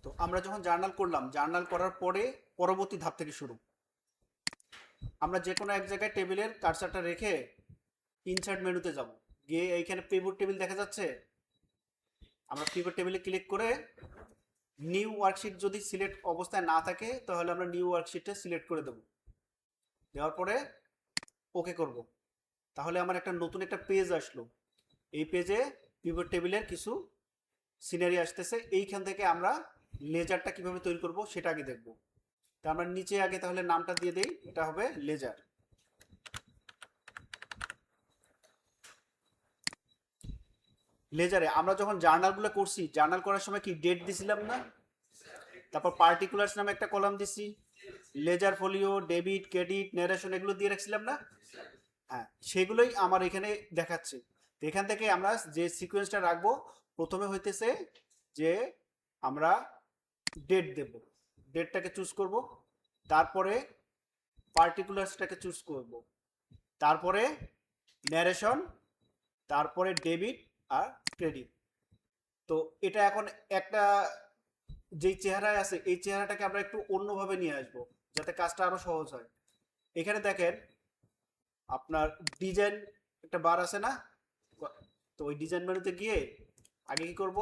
তো আমরা যখন জার্নাল করলাম, জার্নাল করার পরে পরবর্তী ধাপ থেকে শুরু। আমরা যে কোনো এক জায়গায় টেবিলের কার্সারটা রেখে ইনসার্ট মেনুতে যাব, গিয়ে এইখানে পিভট টেবিল দেখা যাচ্ছে, আমরা পিভট টেবিলে ক্লিক করে নিউ ওয়ার্কশিট যদি সিলেক্ট অবস্থায় না থাকে তাহলে আমরা নিউ ওয়ার্কশিটটা সিলেক্ট করে দেব। দেওয়ার পরে ওকে করব। তাহলে আমার একটা নতুন একটা পেজ আসলো। এই পেজে পিভট টেবিলের কিছু সিনারি আসতেছে। এইখান থেকে আমরা লেজারটা কিভাবে তৈরি করব সেটা আগে দেখব। তা আমরা নিচে আগে তাহলে নামটা দিয়ে দেই, এটা হবে লেজার। লেজারে আমরা যখন জার্নালগুলো করছি, জার্নাল করার সময় কি ডেট দিছিলাম না? তারপর পার্টিকুলার্স নামে একটা কলাম দিছি, ledger folio, debit, credit, narration এগুলো দিয়ে রাখছিলাম না? হ্যাঁ, সেগুলোই আমার এখানে দেখাচ্ছে। তো এখান থেকে আমরা যে সিকোয়েন্সটা রাখবো, প্রথমে হইতেছে যে আমরা ডেট দেব, ডেটটাকে চুজ করব, তারপরে পার্টিকুলার্সটাকে চুজ করব, তারপরে ন্যারেশন, তারপরে ডেবিট আর ক্রেডিট। তো এটা এখন একটা যেই চেহারায় আছে এই চেহারাটাকে আমরা একটু অন্যভাবে নিয়ে আসবো যাতে কাজটা আরো সহজ হয়। এখানে দেখেন আপনার ডিজাইন একটা বার আছে না? তো ওই ডিজাইন মেনুতে গিয়ে আগে কি করব,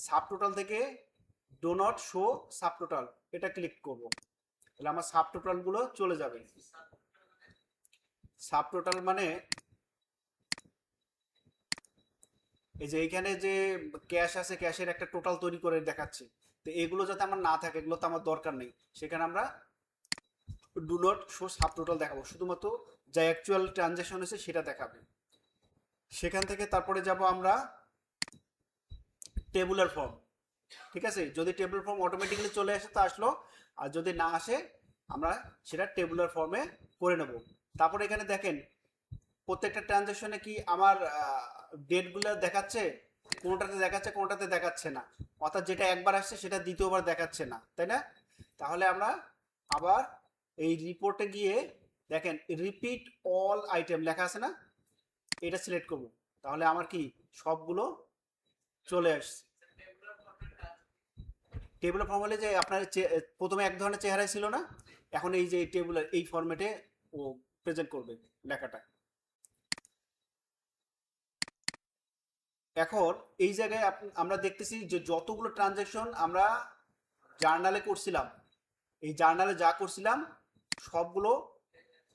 সাব টোটাল থেকে do not show sub total এটা ক্লিক করব। তাহলে আমার সাব টোটাল গুলো চলে যাবে। সাব টোটাল মানে এই যে এইখানে যে ক্যাশ আছে, ক্যাশের একটা টোটাল তৈরি করে দেখাচ্ছে। তো এগুলো যাতে আমার না থাকে, এগুলো তো আমার দরকার নেই, সেখানে আমরা do not show sub total দেখাবো, শুধুমাত্র যা অ্যাকচুয়াল ট্রানজ্যাকশন হয়েছে সেটা দেখাবে। সেখান থেকে তারপরে যাব আমরা টেবুলার ফর্ম। ঠিক আছে, যদি টেবুলার ফর্ম অটোমেটিক্যালি চলে আসে তো আসলো, আর যদি না আসে আমরা সেটা টেবুলার ফর্মে করে নেব। তারপরে এখানে দেখেন প্রত্যেকটা ট্রানজ্যাকশনে কি আমার ডেটগুলো দেখাচ্ছে, কোনটাতে দেখাচ্ছে কোনটাতে দেখাচ্ছে না, অর্থাৎ যেটা একবার আসছে সেটা দ্বিতীয়বার দেখাচ্ছে না, তাই না? তাহলে আমরা আবার এই রিপোর্টে গিয়ে দেখেন রিপিট অল আইটেম লেখা আছে না, এটা সিলেক্ট করব। তাহলে আমার কি সবগুলো চলে আসছে। টেবিলের ফর্ম হলে যে আপনার প্রথমে এক ধরনের চেহারায় ছিল না, এখন এই যে টেবিলের এই ফরম্যাটে ও প্রেজেন্ট করবে লেখাটা। এখন এই জায়গায় আমরা দেখতেছি যে যতগুলো ট্রানজ্যাকশন আমরা জার্নালে করছিলাম, এই জার্নালে যা করছিলাম সবগুলো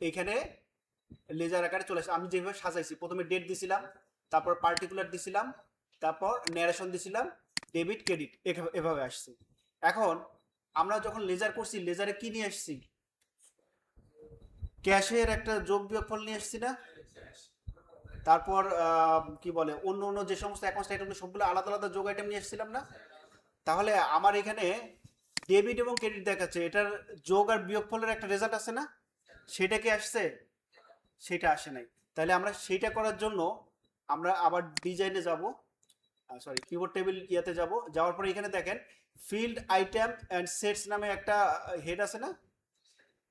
এইখানে লেজার আকারে চলে আসে। আমি যেভাবে সাজাইছি, প্রথমে ডেট দিছিলাম, তারপর পার্টিকুলার দিছিলাম, তারপর ন্যারেশন দিছিলাম, ডেবিট ক্রেডিট এভাবে আসছে। এখন আমরা যখন লেজার করছি, লেজারে কি নিয়ে আসছি? ক্যাশের একটা যোগ বিয়োগফল নিয়ে আসছি না? তারপর কি বলে অন্য অন্য যে সমস্ত অ্যাকাউন্ট আইটেমগুলো সবগুলো আলাদা আলাদা যোগ আইটেম নিয়ে এসেছিলাম না? তাহলে আমার এখানে ডেবিট এবং ক্রেডিট দেখাচ্ছে, এটার যোগ আর বিয়োগফলের একটা রেজাল্ট আছে না? সেটা কি আসছে? সেটা আসে নাই। তাহলে আমরা সেইটা করার জন্য আমরা আবার ডিজাইনে যাব, সরি কিবোর্ড টেবিল ইয়াতে যাব, যাওয়ার পরে এখানে দেখেন ফিল্ড আইটেম অ্যান্ড সেটস নামে একটা হেড আছে না,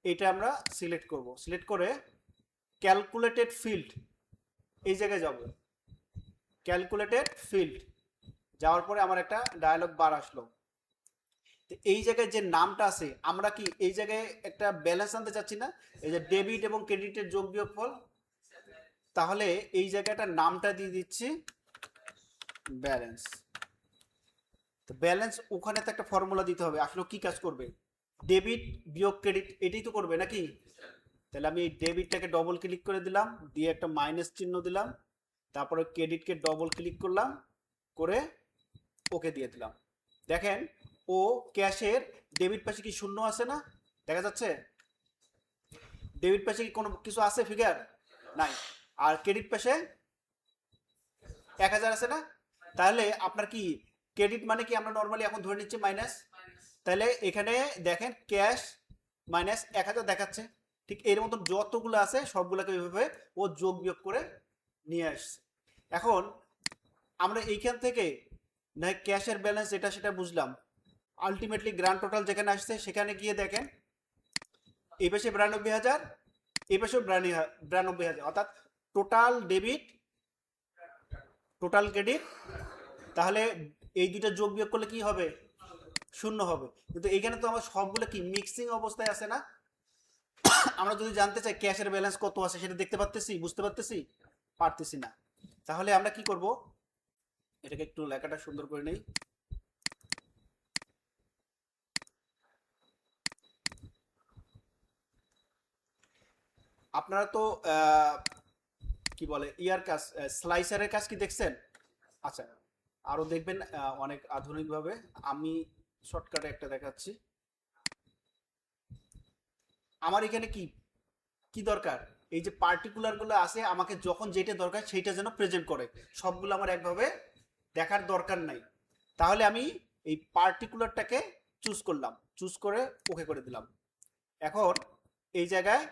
এটা আমরা সিলেক্ট করব। সিলেক্ট করে ক্যালকুলেটেড ফিল্ড এই জায়গায় যাব, ক্যালকুলেটেড ফিল্ড যাওয়ার পরে আমার একটা ডায়ালগ বার আসলো। তো এই জায়গায় যে নামটা আছে, আমরা কি এই জায়গায় একটা ব্যালেন্স আনতে চাচ্ছি না, এই যে ডেবিট এবং ক্রেডিটের যোগ বিয়োগফল, তাহলে এই জায়গাটা নামটা দিয়ে দিচ্ছি ব্যালেন্স। তো ব্যালেন্স ওখানে তো একটা ফর্মুলা দিতে হবে, আসলে কি কাজ করবে? ডেবিট বিয়োগ ক্রেডিট এটাই তো করবে নাকি? তাহলে আমি এই ডেবিটটাকে ডবল ক্লিক করে দিলাম, দিয়ে একটা মাইনাস চিহ্ন দিলাম, তারপরে ক্রেডিটকে ডবল ক্লিক করলাম, করে ওকে দিয়ে দিলাম। দেখেন ও ক্যাশের ডেবিট পাশে কি শূন্য আছে না, দেখা যাচ্ছে? ডেবিট পাশে কি কোনো কিছু আছে ফিগার? নাই। আর ক্রেডিট পাশে 1000 আছে না? তাহলে আপনার কি ক্রেডিট মানে কি আমরা নর্মালি এখন ধরে নিচ্ছি মাইনাস, তাহলে এখানে দেখেন ক্যাশ মাইনাস 1000 দেখাচ্ছে। ঠিক এর মতন যতগুলো আছে সবগুলোকে এইভাবে ও যোগ বিয়োগ করে নিয়ে আসছে। এখন আমরা এইখান থেকে না ক্যাশের ব্যালেন্স এটা সেটা বুঝলাম, আলটিমেটলি গ্র্যান্ড টোটাল যেখানে আসছে সেখানে গিয়ে দেখেন এই পাশে 92,000, এই পাশেও 92,000, অর্থাৎ টোটাল ডেবিট টোটাল ক্রেডিট। তাহলে এই দুইটা যোগ বিয়োগ করলে কি হবে? শূন্য হবে, কিন্তু এইখানে তো আমার সবগুলো কি মিক্সিং অবস্থায় আছে না। আমরা যদি জানতে চাই ক্যাশের ব্যালেন্স কত আছে সেটা দেখতে পারতেছি, বুঝতে পারতেছি, পারতেছি না। তাহলে আমরা কি করব, এটাকে একটু লেখাটা সুন্দর করে নেই। আপনারা তো কি বলে ইয়ার কাজ, স্লাইসারের কাজ কি দেখছেন? আচ্ছা, আরো দেখবেন অনেক আধুনিকভাবে। আমি শর্টকাটে একটা দেখাচ্ছি। আমার এখানে কি কি দরকার, এই যে পার্টিকুলার গুলো আছে আমাকে যখন যেটা দরকার সেইটা যেন প্রেজেন্ট করে, সবগুলো আমার একভাবে দেখার দরকার নাই। তাহলে আমি এই পার্টিকুলারটাকে চুজ করলাম, চুজ করে ওকে করে দিলাম। এখন এই জায়গায়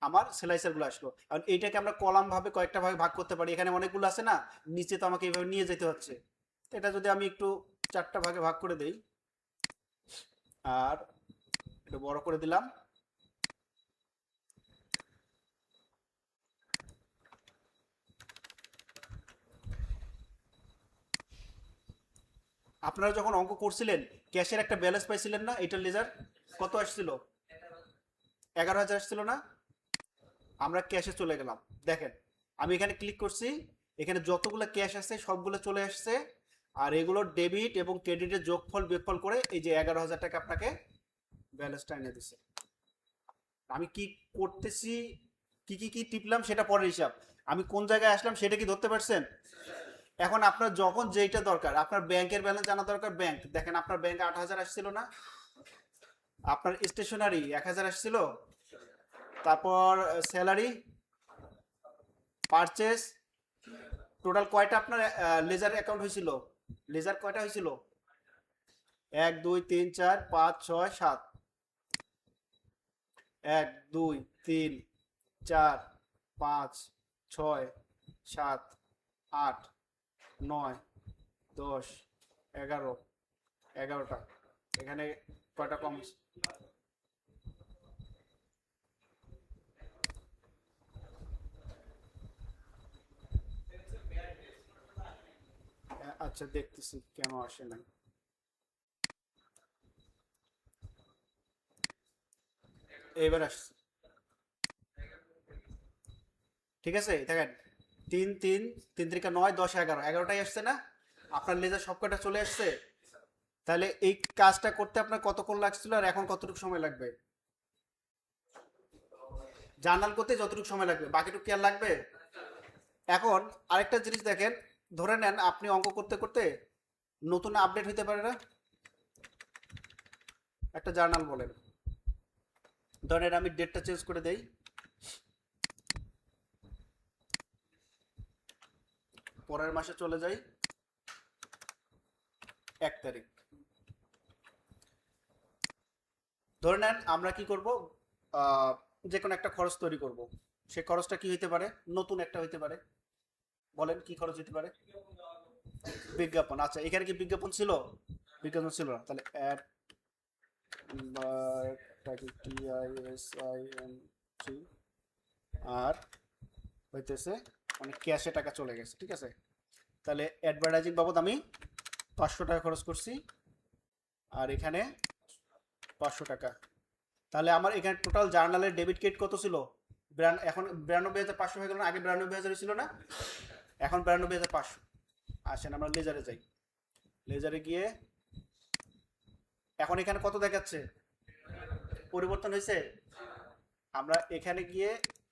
আমার স্লাইসার গুলো আসলো। কারণ এইটাকে আমরা কলাম ভাবে কয়েকটা ভাগে ভাগ করতে পারি, এখানে অনেকগুলো আছে না, নিচে তো আমাকে এইভাবে নিয়ে যেতে হচ্ছে। এটা যদি আমি একটু 4টা ভাগে ভাগ করে দেই আর একটু বড় করে দিলাম, আপনারা যখন অঙ্ক করছিলেন ক্যাশের একটা ব্যালেন্স পাইছিলেন না, এইটার লেজার কত আসছিল? 11,000 আসছিল না। আমরা ক্যাশে চলে গেলাম, দেখেন আমি এখানে ক্লিক করছি, এখানে যতগুলো ক্যাশ আছে সবগুলো চলে আসছে। আর এগুলো ডেবিট এবং ক্রেডিটের যোগফল বিয়োগফল করে এই যে 11,000 টাকা আপনাকে ব্যালেন্সটা এনে দিচ্ছে। আমি কি করতেছি, কি টিপলাম সেটা পরের হিসাব, আমি কোন জায়গায় আসলাম সেটা কি ধরতে পারছেন? এখন আপনার যখন যেইটা দরকার, আপনার ব্যাংকের ব্যালেন্স জানা দরকার, ব্যাংক দেখেন আপনার ব্যাংকে 8,000 আসছিল না, আপনার স্টেশনারি 1,000 আসছিল, তারপর স্যালারি, পারচেস, টোটাল কয়টা আপনার লেজার অ্যাকাউন্ট হয়েছিল, লেজার কয়টা হয়েছিল? 1 2 3 4 5 6 7, 1 2 3 4 5 6 7 8 9 10 11, 11টা। এখানে কয়টা কম? আচ্ছা দেখতেছি কেন আসে না। এবার আসছে, ঠিক আছে দেখেন 3 3 3 3 9 10 11, 11টাই আসছে না, আপনার লেজার সবকটা চলে আসছে। তাহলে এই কাজটা করতে আপনার কতক্ষণ লাগছিল আর এখন কতটুকু সময় লাগবে? জার্নাল করতে যতটুকু সময় লাগবে বাকিটুকু কি আর লাগবে? এখন আরেকটা জিনিস দেখেন, ধরে নেন আপনি অঙ্ক করতে করতে নতুন আপডেট হইতে পারে না, একটা জার্নাল বলেন, ধরেন আমি ডেটটা চেঞ্জ করে দেই, পরের মাসে চলে যাই 1 তারিখ। ধরে নেন আমরা কি করব, যে কোনো একটা খরচ তৈরি করব, সে খরচটা কি হইতে পারে? নতুন একটা হইতে পারে, বলেন কি খরচ হইতে পারে? বিজ্ঞাপন। আচ্ছা এখানে কি বিজ্ঞাপন ছিল? বিজ্ঞাপন ছিল না, তাহলে অ্যাড TISIN আর হইতেছে মানে ক্যাশে টাকা চলে গেছে, ঠিক আছে। তাহলে অ্যাডভার্টাইজিং বাবদ আমি 500 টাকা খরচ করছি আর এখানে 500 টাকা। তাহলে আমার এখানে টোটাল জার্নালের ডেবিট ক্রেডিট কত ছিল? এখন 92,500 হয়ে গেল না, আগে 92,000 ছিল না, এখন 92,500। আসেন আমরা লেজারে যাই, লেজারে গিয়ে এখন এখানে কত দেখাচ্ছে? পরিবর্তন হয়েছে। আমরা এখানে গিয়ে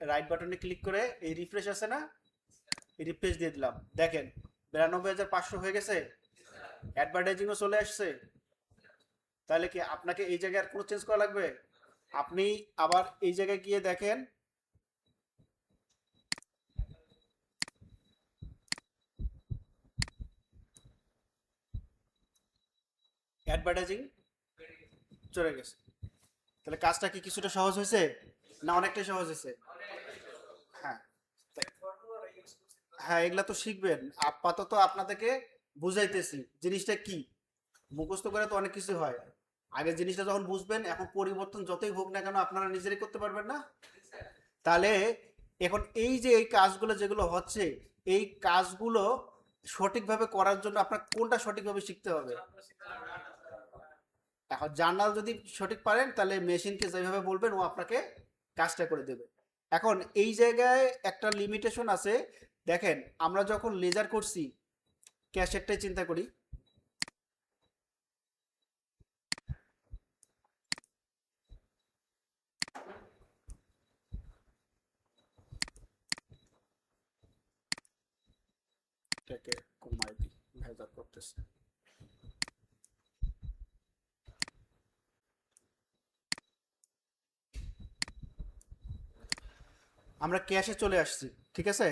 রাইট বাটনে ক্লিক করে এই রিফ্রেশ আছে না, এই রিফ্রেশ দিয়ে দিলাম, দেখেন 92,500 হয়ে গেছে, অ্যাডভার্টাইজিংও চলে আসছে। তাহলে কি আপনাকে এই জায়গায় আর কোনো চেঞ্জ করা লাগবে? আপনি আবার এই জায়গায় গিয়ে দেখেন, অ্যাডভার্টাইজিং চলে গেছে। তাহলে কাজটা কি কিছুটা সহজ হয়েছে না অনেকটাই সহজ হয়েছে? হ্যাঁ, হ্যাঁ এগুলা তো শিখবেন, আপাতত আপনাদেরকে বুঝাইতেছি জিনিসটা কি, মুখস্থ করে তো অনেক কিছু হয়, আগে জিনিসটা যখন বুঝবেন, এখন পরিবর্তন যতই হোক না কেন আপনারা নিজেরাই করতে পারবেন না। তাহলে এখন এই যে এই কাজগুলো যেগুলো হচ্ছে, এই কাজগুলো সঠিকভাবে করার জন্য আপনার কোনটা সঠিকভাবে শিখতে হবে? এখন জার্নাল যদি সঠিক পারেন তাহলে মেশিনকে যেভাবে বলবেন ও আপনাকে কাজটা করে দেবে। এখন এই জায়গায় একটা লিমিটেশন আছে। দেখেন আমরা যখন লেজার করছি, ক্যাশেরটাই চিন্তা করি, এটাকে কমাই দিই, ভেজাল করতেছে। আমরা ক্যাশে চলে আসছি, ঠিক আছে?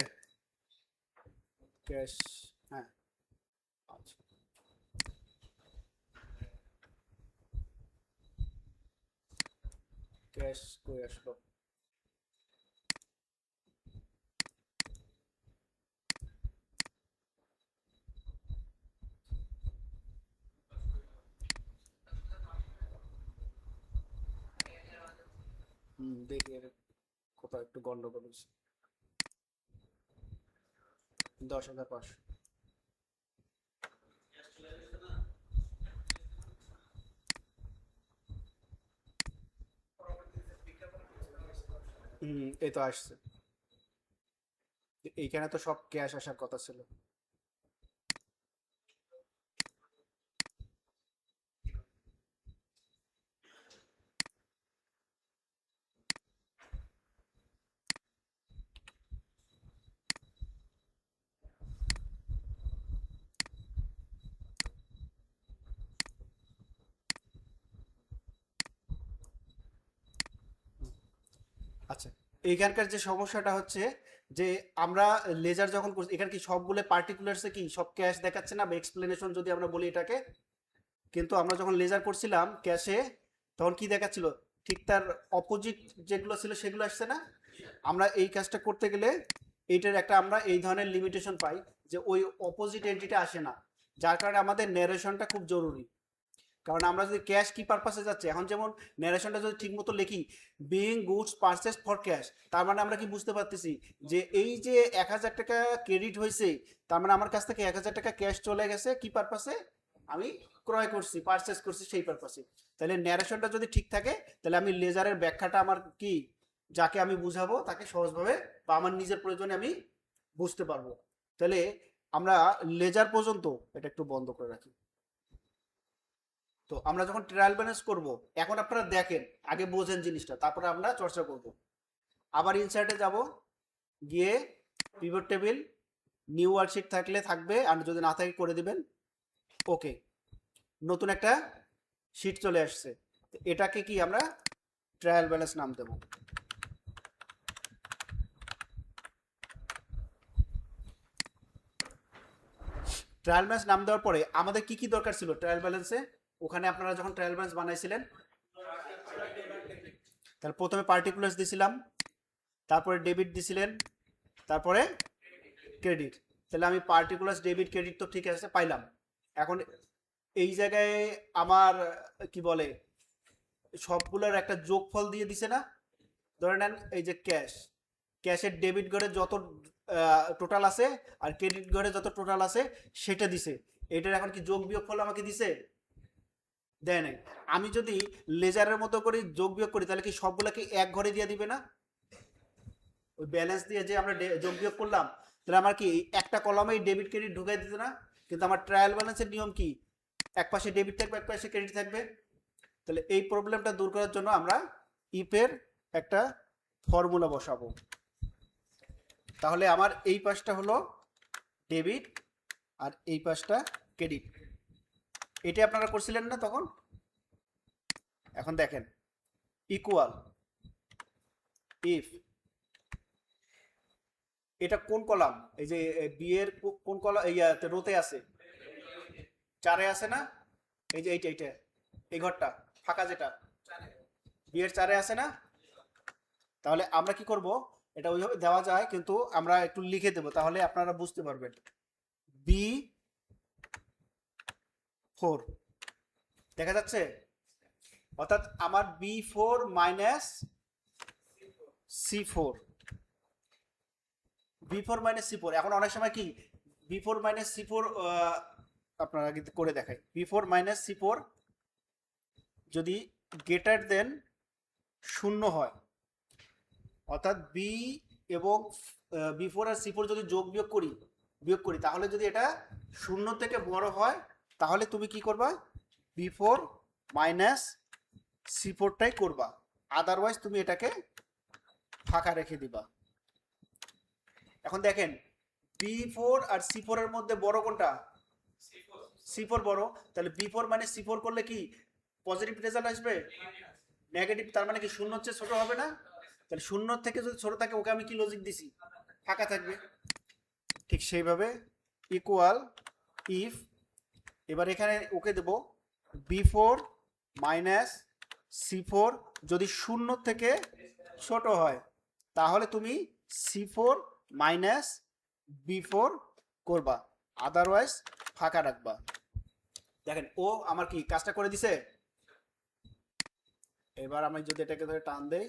ক্যাশ, হ্যাঁ, আচ্ছা। ক্যাশ কই আসলো? দেখি এর কোথাও একটু গন্ডগোল হয়েছে। 10,500। এই তো আসছে। এইখানে তো সব ক্যাশ আসার কথা ছিল। আচ্ছা, এইখানকার যে সমস্যাটা হচ্ছে যে আমরা লেজার যখন করছি, এখানে কি সবগুলো পার্টিকুলারসে কি সব ক্যাশ দেখাচ্ছে না, বা এক্সপ্লেনেশন যদি আমরা বলি এটাকে, কিন্তু আমরা যখন লেজার করছিলাম ক্যাশে, তখন কি দেখাচ্ছিল, ঠিক তার অপোজিট যেগুলো ছিল সেগুলো আসছে না। আমরা এই কাজটা করতে গেলে এইটার একটা আমরা এই ধরনের লিমিটেশন পাই যে ওই অপোজিট এন্ট্রিটা আসে না, যার কারণে আমাদের ন্যারেশনটা খুব জরুরি। কারণ আমরা যদি ক্যাশ কি পারপাসে যাচ্ছে, এখন যেমন ন্যারেশনটা যদি ঠিক মতো লিখি, being goods purchase for cash, তার মানে আমরা কি বুঝতে পারতেছি যে এই যে 1,000 টাকা ক্রেডিট হয়েছে, তার মানে আমার কাছ থেকে 1,000 টাকা ক্যাশ চলে গেছে কি পারপাসে, আমি ক্রয় করছি, পারচেস করছি সেই পারপাসে। তাহলে ন্যারেশনটা যদি ঠিক থাকে, তাহলে আমি লেজারের ব্যাখ্যাটা আমার কি, যাকে আমি বুঝাবো তাকে সহজভাবে বা আমার নিজের প্রয়োজনে আমি বুঝতে পারবো। তাহলে আমরা লেজার পর্যন্ত এটা একটু বন্ধ করে রাখি। তো আমরা যখন ট্রায়াল ব্যালেন্স করব, এখন আপনারা দেখেন, আগে বোঝেন জিনিসটা, তারপরে আমরা চর্চা করব। আবার ইনসার্টে যাব, গিয়ে পিভট টেবিল, নিউ ওয়ার্কশিট থাকলে থাকবে, আর যদি না থাকে করে দিবেন। ওকে, নতুন একটা শিট চলে আসছে। এটাকে কি আমরা ট্রায়াল ব্যালেন্স নাম দেব। ট্রায়াল ব্যালেন্স নাম দেওয়ার পরে আমাদের কি কি দরকার ছিল ট্রায়াল ব্যালেন্সে, ওখানে আপনারা যখন ট্রায়াল ব্যালেন্স বানাইছিলেন, তাহলে প্রথমে পার্টিকুলার্স দিছিলাম, তারপরে ডেবিট দিছিলেন, তারপরে ক্রেডিট। তাহলে আমি পার্টিকুলার্স ডেবিট ক্রেডিট তো ঠিক আছে পাইলাম। এখন এই জায়গায় আমার কি বলে, সবগুলোর একটা যোগফল দিয়ে দিছে না। ধরে নেন এই যে ক্যাশ, ক্যাশের ডেবিট ঘরে যত টোটাল আছে আর ক্রেডিট ঘরে যত টোটাল আছে সেটা দিছে। এটার এখন কি যোগ বিয়োগ ফল আমাকে দিছে? দেয় নাই। আমি যদি লেজারের মতো করে যোগ বিয়োগ করি, তাহলে কি সবগুলোকে এক ঘরে দিয়ে দিবে না? ওই ব্যালেন্স দিয়ে যে আমরা যোগ বিয়োগ করলাম, তাহলে আমার কি একটা কলামেই ডেবিট ক্রেডিট ঢুকাই দিত না? কিন্তু আমার ট্রায়াল ব্যালেন্সের নিয়ম কি, এক পাশে ডেবিট থাকবে এক পাশে ক্রেডিট থাকবে। তাহলে এই প্রবলেমটা দূর করার জন্য আমরা ইপের একটা ফর্মুলা বসাবো। তাহলে আমার এই পাশটা হলো ডেবিট আর এই পাশটা ক্রেডিট। এটা আপনারা করছিলেন না তখন? এখন দেখেন, ইকুয়াল ইফ, এটা কোন কলাম, এই যে বি এর কোন কলাম, এই রোতে আছে, 4-এ আছে না? এই যে এইটা এই ঘরটা ফাঁকা যেটা বি এর 4-এ আছে না? তাহলে আমরা কি করব, এটা ওইভাবে দেওয়া যায় কিন্তু আমরা একটু লিখে দেব, তাহলে আপনারা বুঝতে পারবেন। B4 দেখা যাচ্ছে, অর্থাৎ আমার B4 minus C4, B4 minus C4। এখন অনেক সময় কি B4 মাইনাস C4, আপনারা কিন্তু করে দেখাই, B4 মাইনাস C4 যদি গ্রেটার দেন 0 হয়, অর্থাৎ বি এবং B4 আর C4 যদি বিয়োগ করি তাহলে যদি এটা 0 থেকে বড় হয় তাহলে তুমি কি করবা, B4 মাইনাস C4টাই করবা, আদারওয়াইজ তুমি এটাকে ফাঁকা রেখে দিবা। এখন দেখেন B4 আর C4 এর মধ্যে বড় কোনটা, C4 বড়, তাহলে B4 মানে C4 করলে কি পজিটিভ রেজাল্ট আসবে, নেগেটিভ, তার মানে কি 0 চেয়ে ছোট হবে না, তাহলে 0 থেকে যদি ছোট থাকে ওকে আমি কি লজিক দিছি, ফাঁকা থাকবে। ঠিক সেইভাবে ইকুয়াল ইফ, এবার এখানে ওকে দেব B4 মাইনাস C4 যদি 0 থেকে ছোট হয় তাহলে তুমি C4 মাইনাস B4 করবা, আদারওয়াইজ ফাঁকা রাখবা। দেখেন ও আমার কি কাজটা করে দিছে। এবার আমি যদি এটাকে ধরে টান দেই,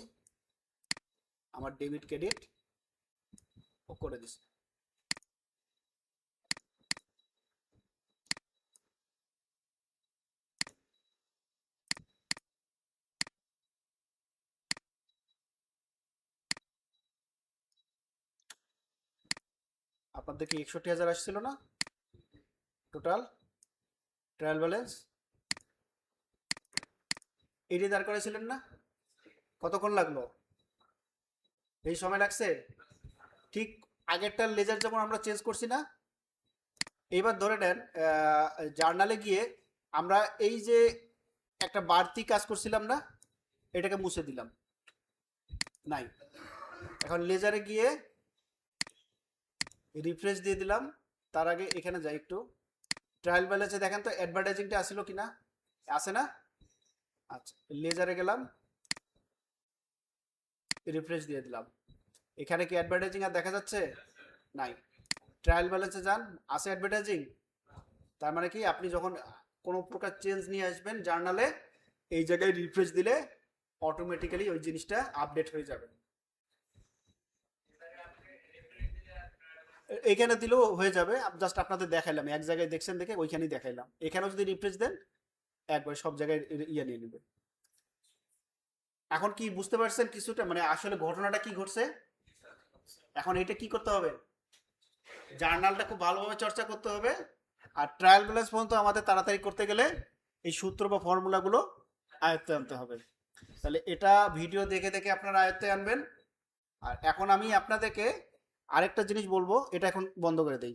আমার ডেবিট ক্রেডিট ও করে দিছে। আপনাদের কি 61,000 আসছিল না টোটাল ট্রায়াল ব্যালেন্স, এটি দাঁড় করেছিলেন না, কতক্ষণ লাগলো, এই সময় লাগছে। ঠিক আগেরটার লেজার যেমন আমরা চেঞ্জ করছি না, এইবার ধরে নেন জার্নালে গিয়ে আমরা এই যে একটা বাড়তি কাজ করছিলাম না, এটাকে মুছে দিলাম, নাই। এখন লেজারে গিয়ে রিফ্রেশ দিয়ে দিলাম, তার আগে এখানে যাই একটু ট্রায়াল ব্যালেন্সে দেখেন তো অ্যাডভার্টাইজিংটা আসলো কিনা, আসে না। আচ্ছা লেজারে গেলাম, রিফ্রেশ দিয়ে দিলাম, এখানে কি অ্যাডভার্টাইজিং আর দেখা যাচ্ছে, নাই। ট্রায়াল ব্যালেন্সে যান, আসে অ্যাডভার্টাইজিং, তার মানে কি আপনি যখন কোনো প্রকার চেঞ্জ নিয়ে আসবেন জার্নালে, এই জায়গায় রিফ্রেশ দিলে অটোমেটিক্যালি ওই জিনিসটা আপডেট হয়ে যাবে। এইখানে দিলেও হয়ে যাবে, জাস্ট আপনাদের দেখাইলাম, এক জায়গায় দেখছেন দেখে ওইখানেই দেখাইলাম, এখানেও যদি রিফ্রেশ দেন একবার সব জায়গায় ইয়ে নিয়ে নেবে। এখন কি বুঝতে পারছেন কিছুটা, মানে আসলে ঘটনাটা কি ঘটছে। এখন এটা কি করতে হবে, জার্নালটা খুব ভালোভাবে চর্চা করতে হবে, আর ট্রায়াল ব্যালেন্স পর্যন্ত আমাদের তাড়াতাড়ি করতে গেলে এই সূত্র বা ফর্মুলাগুলো আয়ত্তে আনতে হবে। তাহলে এটা ভিডিও দেখে দেখে আপনারা আয়ত্তে আনবেন। আর এখন আমি আপনাদেরকে আরেকটা জিনিস বলবো, এটা এখন বন্ধ করে দেই।